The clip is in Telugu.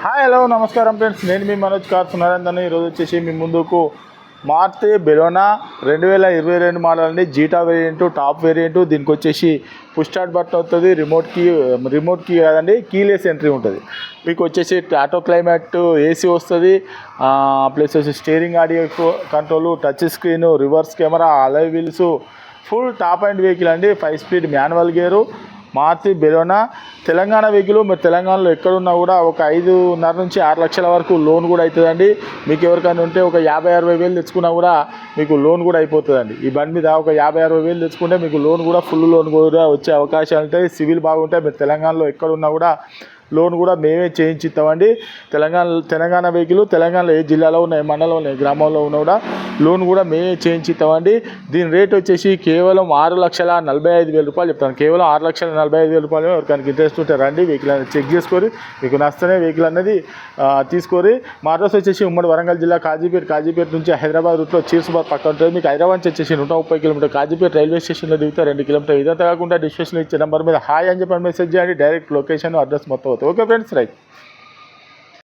హాయ్ హలో నమస్కారం ఫ్రెండ్స్, నేను మీ మనోజ్ కార్స్ నరేందర్ని. ఈరోజు వచ్చేసి మీ ముందుకు మారుతి బెలోనా 2022 మోడల్ అండి. Zeta variant, top variant. దీనికి వచ్చేసి పుష్ స్టార్ట్ బటన్ అవుతుంది, రిమోట్ కీ కాదండి, కీలెస్ ఎంట్రీ ఉంటుంది. మీకు వచ్చేసి ఆటో క్లైమేట్ ఏసీ వస్తుంది, ప్లస్ వచ్చి steering audio control, touch screen, reverse camera, alloy wheels, full top end vehicle అండి. 5 speed manual gear Maruti Baleno. Telangana vehicle. మీరు తెలంగాణలో ఎక్కడున్నా కూడా ఒక 5.5 నుంచి 6 లక్షల వరకు లోన్ కూడా అవుతుందండి. మీకు ఎవరికైనా ఉంటే ఒక 50-60 వేలు తెచ్చుకున్నా కూడా మీకు లోన్ కూడా అయిపోతుందండి. ఈ బండి మీద ఒక 50-60 వేలు తెచ్చుకుంటే మీకు లోన్ కూడా ఫుల్ లోన్ కూడా వచ్చే అవకాశాలు ఉంటాయి. సివిల్ బాగుంటాయి. మీరు తెలంగాణలో ఎక్కడున్నా కూడా లోన్ కూడా మేమే చేయించిస్తామండి. తెలంగాణ వెహికల్ తెలంగాణలో ఏ జిల్లాలో ఉన్నాయి, మండలంలో ఉన్నాయి, గ్రామంలో ఉన్నా కూడా లోన్ కూడా మేమే చేయించిస్తామండి. దీని రేట్ వచ్చేసి కేవలం 6,45,000 రూపాయలు చెప్తాను. కేవలం 6,45,000 రూపాయలు. ఎవరికైనా ఇంట్రెస్ట్ ఉంటే రండి, వెహికల్ అనేది చెక్ చేసుకొని మీకు నచ్చనే వెహికల్ అనేది తీసుకొని. మా అడ్రస్ వచ్చేసి ఉమ్మడి వరంగల్ జిల్లా కాజీపేట నుంచి హైదరాబాద్ రూట్లో చీర్సుబాద్ పక్కన ఉంటుంది. మీకు హైదరాబాద్ నుంచి వచ్చేసి 130 కిలోమీటర్. కాజీపేట రైల్వే స్టేషన్లో దిగితే 2 కిలోమీటర్. ఇదంతా కాకుండా డిస్క్రిప్షన్లో ఇచ్చే నెంబర్ మీద హాయ్ అని చెప్పి మెసేజ్ చేయండి. డైరెక్ట్ లొకేషన్ అడ్రస్ మొత్తం అవుతుంది. Okay friends, right.